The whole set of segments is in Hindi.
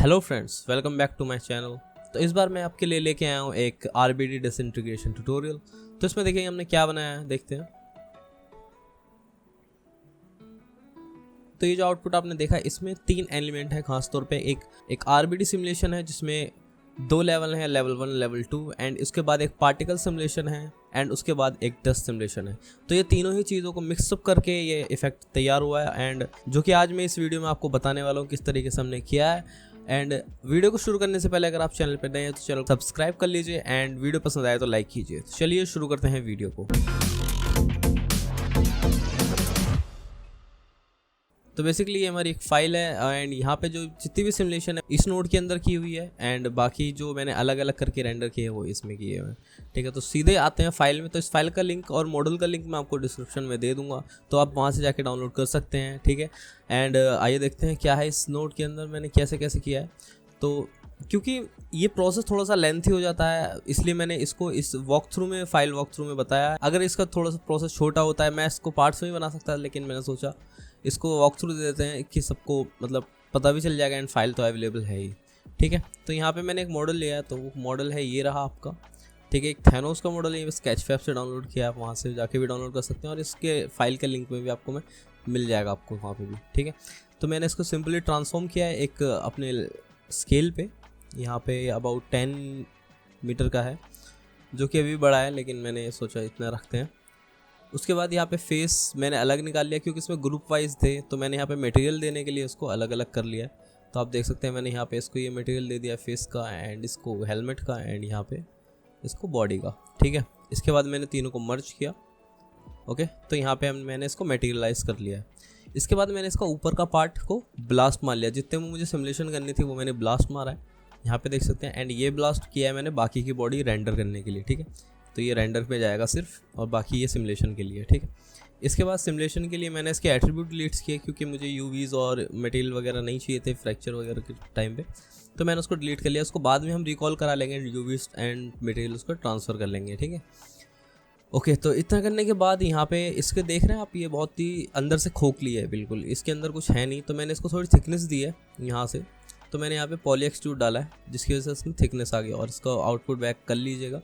Hello friends, welcome back to my channel. तो इस बार मैं आपके लिए लेके आया हूँ एक RBD डिसइंटीग्रेशन ट्यूटोरियल। तो इसमें देखिए हमने क्या बनाया है, देखते हैं। तो ये जो आउटपुट आपने देखा, इसमें 3 एलिमेंट है। खास तौर पे एक RBD सिमुलेशन है जिसमें 2 लेवल हैं, लेवल 1 लेवल 2, एंड उसके बाद एक पार्टिकल सिमुलेशन है, एंड उसके बाद एक डस्ट सिमुलेशन है। तो ये तीनों ही चीज़ों को मिक्सअप करके ये इफेक्ट तैयार हुआ है, एंड जो कि आज मैं इस वीडियो में आपको बताने वाला हूँ किस तरीके से हमने किया है। एंड वीडियो को शुरू करने से पहले अगर आप चैनल पर नए हैं तो चैनल सब्सक्राइब कर लीजिए, एंड वीडियो पसंद आए तो लाइक कीजिए। तो चलिए शुरू करते हैं वीडियो को। तो बेसिकली ये हमारी एक फाइल है, एंड यहाँ पे जो जितनी भी सिमुलेशन है इस नोड के अंदर की हुई है, एंड बाकी जो मैंने अलग अलग करके रेंडर किए हैं वो इसमें किए हुए हैं। ठीक है, तो सीधे आते हैं फाइल में। तो इस फाइल का लिंक और मॉडल का लिंक मैं आपको डिस्क्रिप्शन में दे दूंगा, तो आप वहाँ से जाके डाउनलोड कर सकते हैं। ठीक है, एंड आइए देखते हैं क्या है इस नोड के अंदर मैंने कैसे कैसे किया है। तो क्योंकि ये प्रोसेस थोड़ा सा लेंथी हो जाता है, इसलिए मैंने इसको इस वॉक थ्रू में, फाइल वॉक थ्रू में बताया है। अगर इसका थोड़ा सा प्रोसेस छोटा होता है मैं इसको पार्ट्स में ही बना सकता, लेकिन मैंने सोचा इसको वॉक थ्रू दे देते हैं कि सबको मतलब पता भी चल जाएगा, एंड फाइल तो अवेलेबल है ही। ठीक है, तो यहाँ पे मैंने एक मॉडल लिया है, तो वो मॉडल है ये रहा आपका। ठीक है, एक थैनोस का मॉडल है, स्केचफैब से डाउनलोड किया, आप वहाँ से जाके भी डाउनलोड कर सकते हैं, और इसके फाइल के लिंक में भी आपको मैं मिल जाएगा आपको वहाँ पे भी। ठीक है, तो मैंने इसको सिंपली ट्रांसफॉर्म किया है एक अपने स्केल पे। यहाँ पे अबाउट 10 मीटर का है, जो कि अभी बड़ा है, लेकिन मैंने सोचा इतना रखते हैं। उसके बाद यहाँ पे फेस मैंने अलग निकाल लिया क्योंकि इसमें ग्रुप वाइज थे, तो मैंने यहाँ पे मटेरियल देने के लिए इसको अलग अलग कर लिया। तो आप देख सकते हैं मैंने यहाँ पे इसको ये मटेरियल दे दिया फेस का, एंड इसको हेलमेट का, एंड यहाँ पे इसको बॉडी का। ठीक है, इसके बाद मैंने तीनों को मर्ज किया। ओके, तो यहाँ पे मैंने इसको मटेरियलाइज कर लिया है। इसके बाद मैंने इसका ऊपर का पार्ट को ब्लास्ट मार लिया, जितने में मुझे सिमुलेशन करनी थी वो मैंने ब्लास्ट मारा है, यहाँ पे देख सकते हैं। एंड ये ब्लास्ट किया है मैंने बाकी की बॉडी रेंडर करने के लिए। ठीक है, तो ये रेंडर पे जाएगा सिर्फ, और बाकी ये सिमुलेशन के लिए। ठीक है, इसके बाद सिमुलेशन के लिए मैंने इसके एट्रीब्यूट डिलीट्स किए क्योंकि मुझे यूवीज और मटेरियल वगैरह नहीं चाहिए थे फ्रैक्चर वगैरह के टाइम पे, तो मैंने उसको डिलीट कर लिया। उसको बाद में हम रिकॉल करा लेंगे, यूवीज एंड मटेरियल उसको ट्रांसफ़र कर लेंगे। ठीक है, ओके, तो इतना करने के बाद यहाँ पे इसके देख रहे हैं आप, ये बहुत ही अंदर से खोखली है, बिल्कुल इसके अंदर कुछ है नहीं। तो मैंने इसको थोड़ी थिकनेस दी है यहाँ से, तो मैंने यहाँ पे पॉली एक्सट्रूड डाला है जिसकी वजह से इसमें थिकनेस आ गया, और इसका आउटपुट बैक कर लीजिएगा।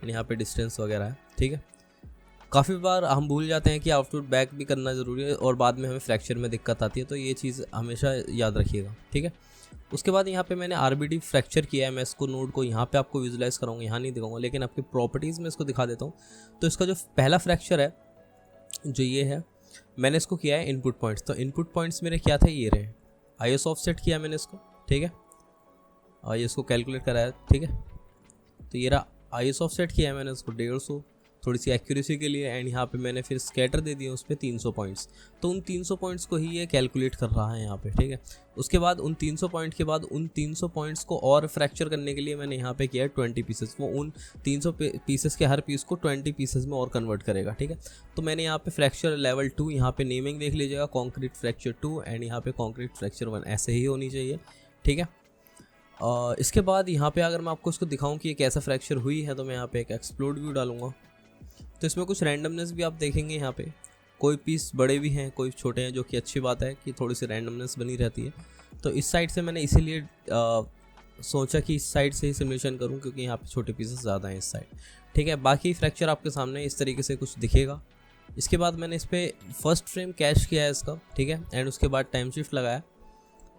यहाँ पे डिस्टेंस वगैरह है। ठीक है, काफ़ी बार हम भूल जाते हैं कि आउटपुट बैक भी करना ज़रूरी है, और बाद में हमें फ्रैक्चर में दिक्कत आती है, तो ये चीज़ हमेशा याद रखिएगा। ठीक है, उसके बाद यहाँ पे मैंने RBD फ्रैक्चर किया है। मैं इसको नोड को यहाँ पे आपको विजुलाइज कराऊंगा, यहाँ नहीं दिखाऊंगा, लेकिन आपकी प्रॉपर्टीज़ में इसको दिखा देता हूँ। तो इसका जो पहला फ्रैक्चर है जो ये है, मैंने इसको किया है इनपुट पॉइंट्स। तो इनपुट पॉइंट्स मेरे क्या थे, ये रहे। IS ऑफसेट किया मैंने इसको। ठीक है, और ये इसको कैलकुलेट कराया। ठीक है, तो ये रहा IS ऑफसेट किया है मैंने इसको 150 थोड़ी सी एक्यूरेसी के लिए, एंड यहाँ पे मैंने फिर स्कैटर दे दिया उस पर 300 पॉइंट्स। तो उन 300 पॉइंट्स को ही ये कैलकुलेट कर रहा है यहाँ पे। ठीक है, उसके बाद उन 300 पॉइंट के बाद उन 300 पॉइंट्स को और फ्रैक्चर करने के लिए मैंने यहाँ पे किया है 20 पीसेस। वो उन 300 पीसेस के हर पीस को 20 पीसेस में और कन्वर्ट करेगा। ठीक है, तो मैंने यहाँ पे फ्रैक्चर लेवल 2, यहाँ पे नेमिंग देख लीजिएगा, कॉन्क्रीट फ्रैक्चर 2, एंड यहाँ पे कॉन्क्रीट फ्रैक्चर 1, ऐसे ही होनी चाहिए। ठीक है, इसके बाद यहाँ पे अगर मैं आपको इसको दिखाऊं कि ये कैसा फ्रैक्चर हुई है, तो मैं यहाँ पे एक एक्सप्लोड व्यू डालूंगा। तो इसमें कुछ रैंडमनेस भी आप देखेंगे, यहाँ पे कोई पीस बड़े भी हैं, कोई छोटे हैं, जो कि अच्छी बात है कि थोड़ी सी रैंडमनेस बनी रहती है। तो इस साइड से मैंने इसीलिए सोचा कि इस साइड से ही सिमुलेशन करूँ, क्योंकि यहाँ पे छोटे पीसेस ज़्यादा हैं इस साइड। ठीक है, बाकी फ्रैक्चर आपके सामने इस तरीके से कुछ दिखेगा। इसके बाद मैंने इस पर फर्स्ट फ्रेम कैश किया है इसका। ठीक है, एंड उसके बाद टाइम शिफ्ट लगाया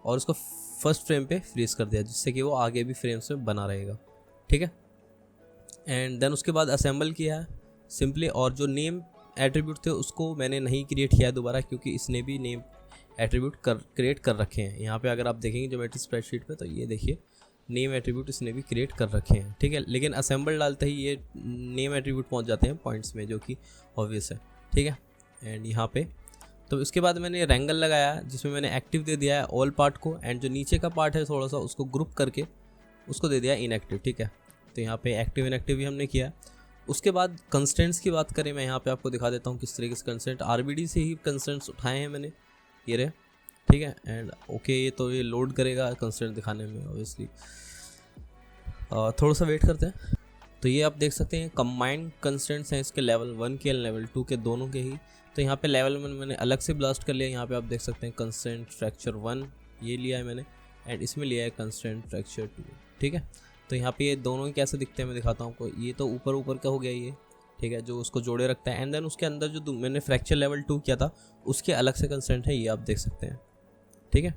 और उसको फर्स्ट फ्रेम पे फ्रीज कर दिया, जिससे कि वो आगे भी फ्रेम्स में बना रहेगा। ठीक है, एंड देन उसके बाद असेंबल किया है सिंपली, और जो नेम एट्रीब्यूट थे उसको मैंने नहीं क्रिएट किया दोबारा, क्योंकि इसने भी नेम एट्रीब्यूट क्रिएट कर रखे हैं। यहाँ पे अगर आप देखेंगे ज्योमेट्री स्प्रेडशीट पे, तो ये देखिए नेम एट्रीब्यूट इसने भी क्रिएट कर रखे हैं। ठीक है, लेकिन असेंबल डालते ही ये नेम एट्रीब्यूट पहुँच जाते हैं पॉइंट्स में, जो कि ऑब्वियस है। ठीक है, एंड यहाँ पे तो इसके बाद मैंने रेंगल लगाया जिसमें मैंने एक्टिव दे दिया है ऑल पार्ट को, एंड जो नीचे का पार्ट है थोड़ा सा उसको ग्रुप करके उसको दे दिया इनएक्टिव। ठीक है, तो यहाँ पे एक्टिव इनएक्टिव भी हमने किया। उसके बाद कंस्टेंट्स की बात करें, मैं यहाँ पे आपको दिखा देता हूँ किस तरीके से कंस्टेंट RBD से ही कंस्टेंट्स उठाए हैं मैंने, ये रहे। ठीक है, एंड ओके, ये तो ये लोड करेगा कंस्टेंट दिखाने में ऑब्वियसली, थोड़ा सा वेट करते हैं। तो ये आप देख सकते हैं कंबाइंड कंस्टेंट्स हैं इसके, लेवल 1 के लेवल 2 के दोनों के ही। तो यहाँ पे लेवल 1 मैंने अलग से ब्लास्ट कर लिया, यहाँ पे आप देख सकते हैं कंस्टेंट फ्रैक्चर 1 ये लिया है मैंने, एंड इसमें लिया है कंस्टेंट फ्रैक्चर 2, ठीक है। तो यहाँ पे ये दोनों ही कैसे दिखते हैं मैं दिखाता हूँ आपको। ये तो ऊपर ऊपर का हो गया ये, ठीक है, जो उसको जोड़े रखता है। एंड देन उसके अंदर जो मैंने फ्रैक्चर लेवल 2 किया था उसके अलग से कंस्टेंट है, ये आप देख सकते हैं, ठीक है,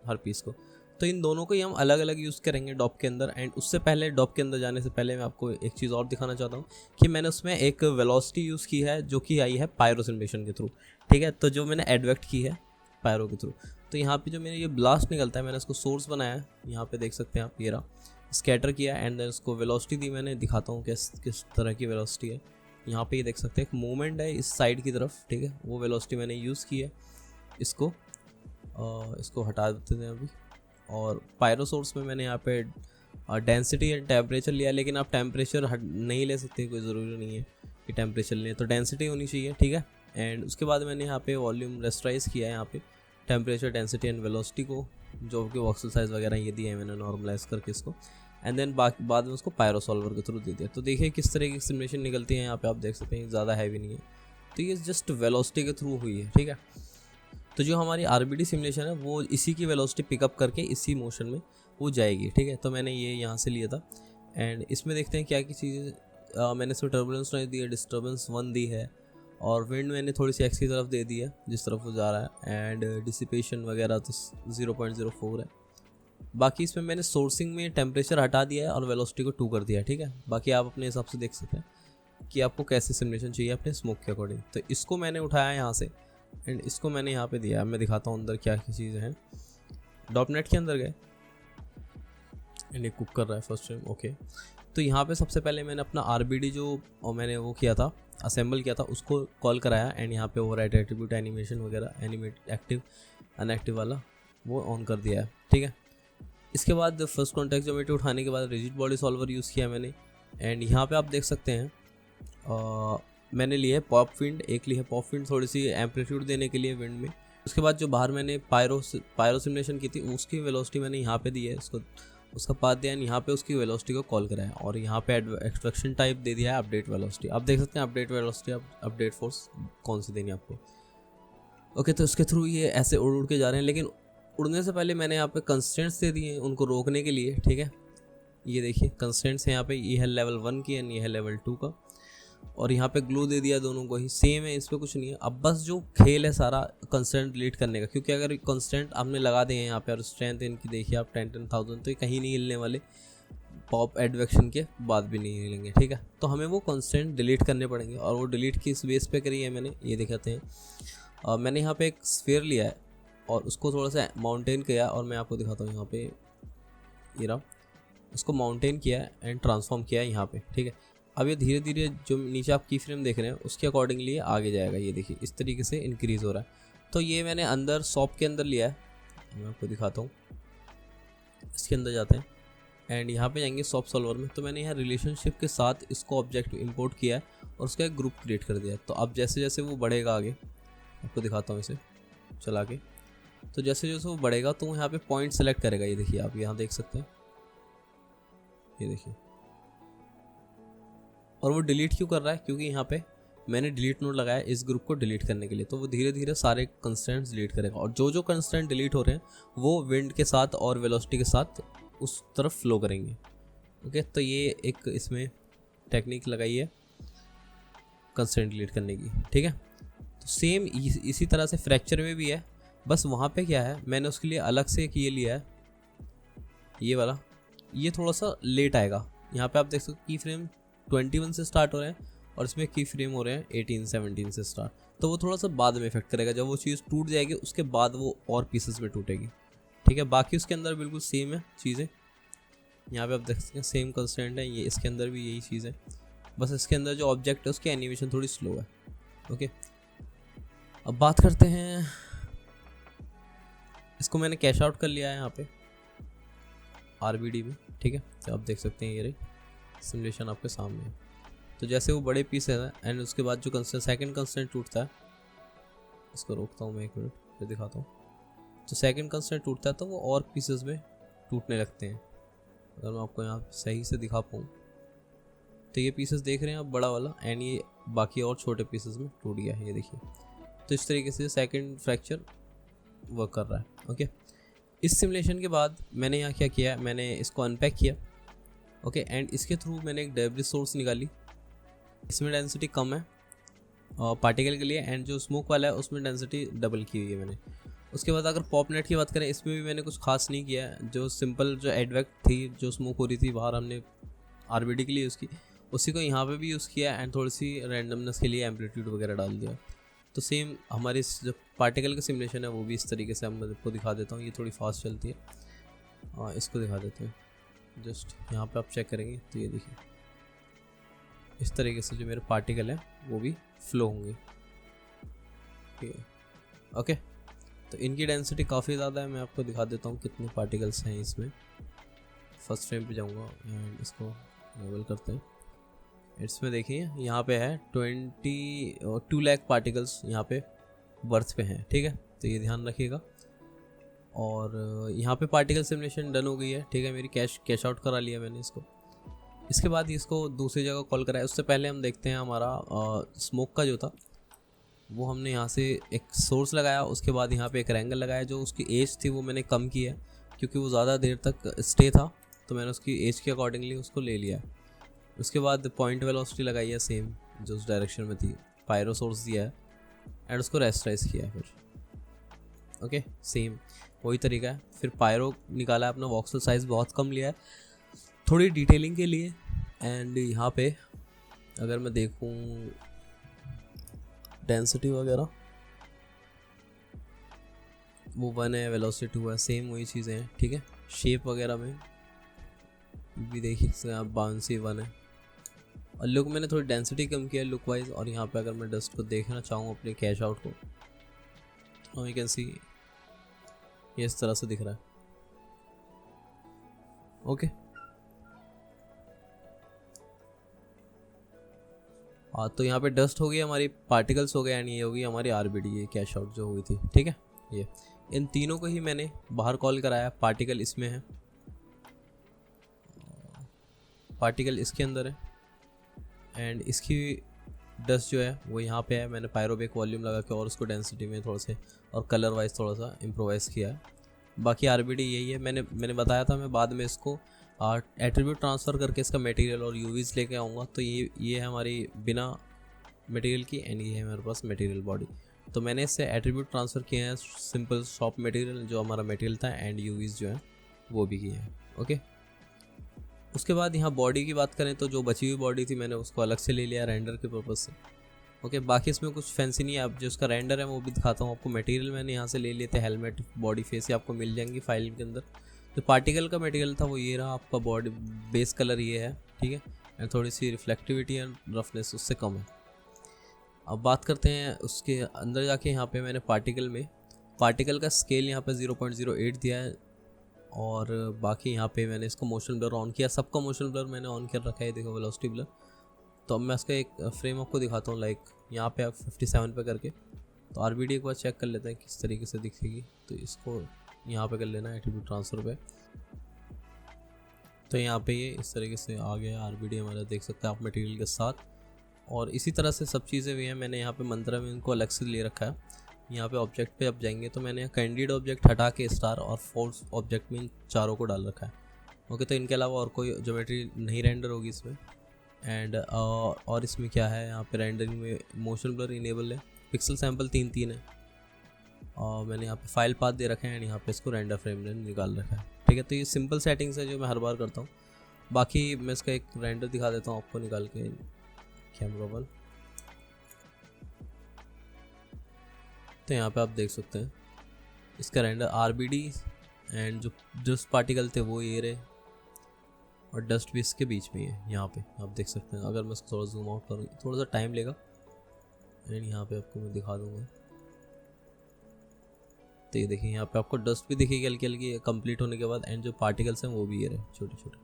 हर पीस को। तो इन दोनों को ही हम अलग अलग यूज़ करेंगे डॉप के अंदर। एंड उससे पहले, डॉप के अंदर जाने से पहले मैं आपको एक चीज़ और दिखाना चाहता हूँ कि मैंने उसमें एक वेलोसिटी यूज़ की है जो कि आई है पायरो सिमुलेशन के थ्रू, ठीक है। तो जो मैंने एडवेक्ट की है पायरो के थ्रू, तो यहाँ पे जो मेरे ये ब्लास्ट निकलता है, मैंने इसको सोर्स बनाया है, यहाँ पे देख सकते हैं आप, ये रहा, स्कैटर किया एंड देन उसको वेलोसिटी दी मैंने, दिखाता हूँ किस तरह की वेलोसिटी है। यहाँ पे ये देख सकते हैं एक मूवमेंट है इस साइड की तरफ, ठीक है, वो वेलोसिटी मैंने यूज़ की है। इसको हटा देते हैं अभी। और पायरो सोर्स में मैंने यहाँ पे डेंसिटी एंड टेम्परेचर लिया, लेकिन आप टेम्परेचर नहीं ले सकते, कोई ज़रूरी नहीं है कि टेम्परेचर लें, तो डेंसिटी होनी चाहिए, ठीक है। एंड उसके बाद मैंने यहाँ पे वॉल्यूम रेस्टराइज किया है, यहाँ पे टेम्परेचर, डेंसिटी एंड वेलोसिटी को, जो कि वॉक्सल साइज वगैरह ये दिए हैं मैंने नॉर्मलाइज करके इसको। एंड देन बाद में उसको पायरो सॉल्वर के थ्रू दे दिया। तो देखिए किस तरह की सिमुलेशन निकलती है यहाँ पे, आप देख सकते हैं, ज़्यादा हैवी नहीं है। तो ये जस्ट वेलोसिटी के थ्रू हुई है, ठीक है। तो जो हमारी आरबीडी सिमुलेशन है वो इसी की वेलोसिटी पिकअप करके इसी मोशन में वो जाएगी, ठीक है। तो मैंने ये यहाँ से लिया था। एंड इसमें देखते हैं क्या क्या चीज़ें मैंने इसमें टर्बुलेंस नहीं दी है, डिस्टर्बेंस 1 दी है, और विंड मैंने थोड़ी सी एक्स की तरफ दे दी है जिस तरफ वो जा रहा है। एंड डिसिपेशन वगैरह तो 0.04 है। बाकी इसमें मैंने सोर्सिंग में टेम्परेचर हटा दिया है और वेलोसिटी को 2 कर दिया है, ठीक है। बाकी आप अपने हिसाब से देख सकते हैं कि आपको कैसे सिमुलेशन चाहिए अपने स्मोक के अकॉर्डिंग। तो इसको मैंने उठाया यहाँ से एंड इसको मैंने यहाँ पे दिया। मैं दिखाता हूँ अंदर क्या क्या चीज़ें हैं। डॉपनेट के अंदर गए एंड ये कुक कर रहा है फर्स्ट टाइम, ओके। तो यहाँ पे सबसे पहले मैंने अपना आरबीडी जो मैंने वो किया था, असेंबल किया था, उसको कॉल कराया। एंड यहाँ पे ओवरराइड एट्रीब्यूट एनिमेशन वगैरह, एनिमेट एक्टिव अनएक्टिव वाला वो ऑन कर दिया है, ठीक है। इसके बाद फर्स्ट कॉन्टैक्ट ज्योमेट्री उठाने के बाद रिजिड बॉडी सॉल्वर यूज़ किया मैंने। एंड यहाँ पे आप देख सकते हैं मैंने ली है पॉप विंड, एक ली है पॉप विंड थोड़ी सी एम्पलीट्यूड देने के लिए विंड में। उसके बाद जो बाहर मैंने पायरो सिमुलेशन की थी उसकी वेलोसिटी मैंने यहाँ पे दी है, उसका पाथ दिया है, यहाँ पे उसकी वेलोसिटी को कॉल कराया और यहाँ पे एक्सट्रैक्शन टाइप दे दिया है अपडेट वेलोसिटी। आप देख सकते हैं अपडेट वेलोसिटी, अपडेट फोर्स कौन सी देनी है आपको, ओके। तो उसके थ्रू ये ऐसे उड़ के जा रहे हैं, लेकिन उड़ने से पहले मैंने यहाँ पे कंस्टेंट्स दे दिए हैं उनको रोकने के लिए, ठीक है। ये देखिए कंस्टेंट्स हैं यहाँ पे, ये है लेवल 1 की एंड ये है लेवल 2 का। और यहाँ पे ग्लू दे दिया, दोनों को ही सेम है, इस पर कुछ नहीं है। अब बस जो खेल है सारा कंस्टेंट डिलीट करने का, क्योंकि अगर कंस्टेंट आपने लगा दिए हैं यहाँ पे और स्ट्रेंथ इनकी देखिए आप 10,000, तो ये कहीं नहीं हिलने वाले, पॉप एडवेक्शन के बाद भी नहीं हिलेंगे, ठीक है। तो हमें वो कंस्टेंट डिलीट करने पड़ेंगे और वो डिलीट किस बेस पे करी है मैंने, ये दिखाते हैं। मैंने यहाँ पे एक स्फीयर लिया है और उसको थोड़ा सा माउंटेन किया और मैं आपको दिखाता हूँ। यहाँ पे ये रहा, उसको माउंटेन किया एंड ट्रांसफॉर्म किया है यहाँ पे, ठीक है। अब ये धीरे धीरे जो नीचे आप की फ्रेम देख रहे हैं उसके अकॉर्डिंगली ये आगे जाएगा, ये देखिए इस तरीके से इंक्रीज़ हो रहा है। तो ये मैंने अंदर शॉप के अंदर लिया है, मैं आपको दिखाता हूँ। इसके अंदर जाते हैं एंड यहाँ पे जाएंगे शॉप सॉल्वर में। तो मैंने यहाँ रिलेशनशिप के साथ इसको ऑब्जेक्ट इंपोर्ट किया है और उसका एक ग्रुप क्रिएट कर दिया है। तो अब जैसे जैसे वो बढ़ेगा आगे, आपको दिखाता हूँ इसे चला के, तो जैसे जैसे वो बढ़ेगा तो यहाँ पे पॉइंट सेलेक्ट करेगा, ये देखिए आप यहाँ देख सकते हैं, ये देखिए। और वो डिलीट क्यों कर रहा है, क्योंकि यहाँ पे मैंने डिलीट नोड लगाया इस ग्रुप को डिलीट करने के लिए। तो वो धीरे धीरे सारे कंस्टेंट्स डिलीट करेगा और जो जो कंस्टेंट डिलीट हो रहे हैं वो विंड के साथ और वेलोसिटी के साथ उस तरफ फ्लो करेंगे, ओके। तो ये एक इसमें टेक्निक लगाई है कंस्टेंट डिलीट करने की, ठीक है। तो सेम इसी तरह से फ्रैक्चर में भी है, बस वहाँ पे क्या है मैंने उसके लिए अलग से एक ये लिया है, ये वाला, ये थोड़ा सा लेट आएगा। यहाँ पे आप देख सकते की फ्रेम 21 से स्टार्ट हो रहे हैं और इसमें की फ्रेम हो रहे हैं 18-17 से स्टार्ट। तो वो थोड़ा सा बाद में इफेक्ट करेगा, जब वो चीज़ टूट जाएगी उसके बाद वो और पीसेस में टूटेगी, ठीक है। बाकी उसके अंदर बिल्कुल सेम है चीज़ें, यहाँ पे आप देख सकते हैं सेम कंस्टेंट है, ये इसके अंदर भी यही चीज़ है, बस इसके अंदर जो ऑब्जेक्ट है उसकी एनिमेशन थोड़ी स्लो है, ओके। अब बात करते हैं, इसको मैंने कैश आउट कर लिया है यहाँ पे आरबीडी में, ठीक है। तो आप देख सकते हैं ये रही सिमुलेशन आपके सामने है। तो जैसे वो बड़े पीस है एंड उसके बाद जो सेकंड कंस्टेंट टूटता है, इसको रोकता हूँ मैं एक मिनट फिर दिखाता हूँ। तो सेकंड कंस्टेंट टूटता है तो वो और पीसेस में टूटने लगते हैं। अगर मैं आपको यहाँ सही से दिखा पाऊँ तो ये पीसेस देख रहे हैं आप बड़ा वाला, एंड ये बाकी और छोटे पीसेस में टूट गया है, ये देखिए। तो इस तरीके से सेकंड फ्रैक्चर वर्क कर रहा है, ओके। इस सिमुलेशन के बाद मैंने यहाँ क्या किया, मैंने इसको अनपैक किया, ओके, एंड इसके थ्रू मैंने एक डेब्रिस सोर्स निकाली। इसमें डेंसिटी कम है पार्टिकल के लिए, एंड जो स्मोक वाला है उसमें डेंसिटी डबल की हुई है मैंने। उसके बाद अगर पॉप नेट की बात करें, इसमें भी मैंने कुछ खास नहीं किया है। जो सिंपल जो एडवेक्ट थी, जो स्मोक हो रही थी बाहर, हमने आरबीडी के लिए यूज़ की, उसी को यहाँ पे भी यूज़ किया, एंड थोड़ी सी रैंडमनेस के लिए एम्पलीट्यूड वगैरह डाल दिया। तो सेम हमारी जो पार्टिकल का सिमुलेशन है वो भी इस तरीके से हम आपको दिखा देता हूँ। ये थोड़ी फास्ट चलती है, इसको दिखा देते हैं। जस्ट यहाँ पे आप चेक करेंगे तो ये देखिए इस तरीके से जो मेरे पार्टिकल हैं वो भी फ्लो होंगे, ओके। तो इनकी डेंसिटी काफ़ी ज़्यादा है। मैं आपको दिखा देता हूँ कितने पार्टिकल्स हैं इसमें। फर्स्ट फ्रेम पे जाऊँगा एंड इसको लेवल करते हैं। इसमें देखिए यहाँ पे है 2 लाख पार्टिकल्स यहाँ पे बर्थ पे हैं, ठीक है। तो ये ध्यान रखिएगा। और यहाँ पे पार्टिकल सिमुलेशन डन हो गई है, ठीक है। मेरी कैश आउट करा लिया मैंने इसको। इसके बाद इसको दूसरी जगह कॉल कराया। उससे पहले हम देखते हैं हमारा स्मोक का जो था वो हमने यहाँ से एक सोर्स लगाया। उसके बाद यहाँ पे एक रेंगल लगाया। जो उसकी एज थी वो मैंने कम की है क्योंकि वो ज़्यादा देर तक स्टे था, तो मैंने उसकी एज के अकॉर्डिंगली उसको ले लिया। उसके बाद पॉइंट वेलोसिटी लगाई है सेम जो उस डायरेक्शन में थी, पायरो सोर्स दिया है एंड उसको रेस्टराइज किया है फिर, ओके। सेम वही तरीका है। फिर पायरो निकाला है अपना, वॉक्सल साइज़ बहुत कम लिया है थोड़ी डिटेलिंग के लिए। एंड यहाँ पे अगर मैं देखूँ डेंसिटी वगैरह वो 1 है, वेलोसिटी 2 है, सेम वही चीज़ें हैं, ठीक है। शेप वगैरह में भी देखिए आप बाउंसी 1 है। और लुक मैंने थोड़ी डेंसिटी कम किया है लुक वाइज। और यहाँ पे अगर मैं डस्ट को देखना चाहूँ अपने कैश आउट को, तो यू कैन सी ये इस तरह से दिख रहा है, ओके। हाँ, तो यहाँ पे डस्ट हो गई हमारी, पार्टिकल्स हो गए, एंड ये होगी हमारी आरबीडी, ये कैश आउट जो हुई थी, ठीक है। ये इन तीनों को ही मैंने बाहर कॉल कराया। पार्टिकल इसमें है, पार्टिकल इसके अंदर है, एंड इसकी डस्ट जो है वो यहाँ पे है। मैंने पायरोबेक वॉल्यूम लगा के और उसको डेंसिटी में थोड़ा से और कलर वाइज थोड़ा सा इम्प्रोवाइज़ किया है। बाकी आरबीडी यही है। मैंने बताया था मैं बाद में इसको एट्रीब्यूट ट्रांसफ़र करके इसका मटेरियल और यूवीज़ लेके आऊँगा। तो ये है हमारी बिना मटेरियल की, एंड ये है मेरे पास मटेरियल बॉडी। तो मैंने इससे एट्रीब्यूट ट्रांसफ़र किए हैं, सिंपल शॉप मटेरियल जो हमारा मटेरियल था, एंड यूवीज़ जो है वो भी किए हैं, ओके। उसके बाद यहाँ बॉडी की बात करें तो जो बची हुई बॉडी थी मैंने उसको अलग से ले लिया रेंडर के पर्पज़ से, ओके। बाकी इसमें कुछ फैंसी नहीं है। अब जो उसका रेंडर है वो भी दिखाता हूँ आपको। मटेरियल मैंने यहाँ से ले लिए थे, हेलमेट, बॉडी फेस, ये आपको मिल जाएंगी फाइल के अंदर। जो पार्टिकल का मटेरियल था वो ये रहा आपका, बॉडी बेस कलर ये है, ठीक है। एंड थोड़ी सी रिफ्लेक्टिविटी एंड रफनेस उससे कम है। अब बात करते हैं उसके अंदर जाके। यहाँ पे मैंने पार्टिकल का स्केल यहाँ पे 0.08 दिया है। और बाकी यहाँ पे मैंने इसको मोशन ब्लर ऑन किया। सबका मोशन ब्लर मैंने ऑन कर रखा है, देखो वेलोसिटी ब्लर। तो अब मैं इसका एक फ्रेम आपको दिखाता हूँ, लाइक यहाँ पे आप 57 पे करके। तो आरबीडी एक बार चेक कर लेते हैं किस तरीके से दिखेगी। तो इसको यहाँ पे कर लेना एट्रीब्यूट ट्रांसफ़र पे। तो यहाँ पे ये इस तरीके से आ गया आरबीडी हमारा, देख सकते हैं आप मटेरियल के साथ। और इसी तरह से सब चीज़ें भी हैं। मैंने यहाँ पे मंत्रा में इनको अलग से ले रखा है। यहाँ पे ऑब्जेक्ट पे अब जाएंगे तो मैंने कैंडिड ऑब्जेक्ट हटा के स्टार और फोर्स ऑब्जेक्ट में इन चारों को डाल रखा है, ओके। तो इनके अलावा और कोई ज्योमेट्री नहीं रेंडर होगी इसमें। एंड और इसमें क्या है, यहाँ पे रेंडरिंग में मोशन ब्लर इनेबल है, पिक्सल सैंपल 3 है। और मैंने यहाँ पे फाइल पाथ दे रखे हैं, एंड यहाँ पे इसको रेंडर फ्रेम ने निकाल रखा है, ठीक है। तो ये सिंपल सेटिंग्स है जो मैं हर बार करता हूँ। बाकी मैं इसका एक रेंडर दिखा देता हूँ आपको निकाल के कैमरा वाल। तो यहाँ पे आप देख सकते हैं इसका रेंडर आरबीडी, एंड जो पार्टिकल थे वो ये रहे, और डस्ट भी इसके बीच में है। यहाँ पे आप देख सकते हैं। अगर मैं इसको थोड़ा जूम आउट करूँ, थोड़ा सा टाइम लेगा, एंड यहाँ पे आपको मैं दिखा दूँगा। तो ये देखिए यहाँ पे आपको डस्ट भी दिखेगी हल्की हल्की कंप्लीट होने के बाद, एंड जो पार्टिकल्स हैं वो भी ये रहे छोटे छोटे,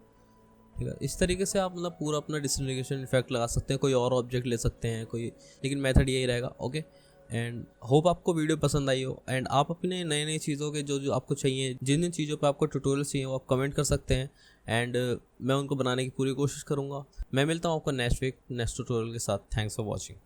ठीक है। इस तरीके से आप मतलब पूरा अपना डिसइंटीग्रेशन इफेक्ट लगा सकते हैं। कोई और ऑब्जेक्ट ले सकते हैं कोई, लेकिन मेथड यही रहेगा, ओके। एंड होप आपको वीडियो पसंद आई हो। एंड आप अपने नए चीज़ों के जो आपको चाहिए, जिन चीज़ों पे आपको ट्यूटोरियल चाहिए वो आप कमेंट कर सकते हैं, एंड मैं उनको बनाने की पूरी कोशिश करूँगा। मैं मिलता हूँ आपको नेक्स्ट वीक नेक्स्ट ट्यूटोरियल के साथ। Thanks for watching.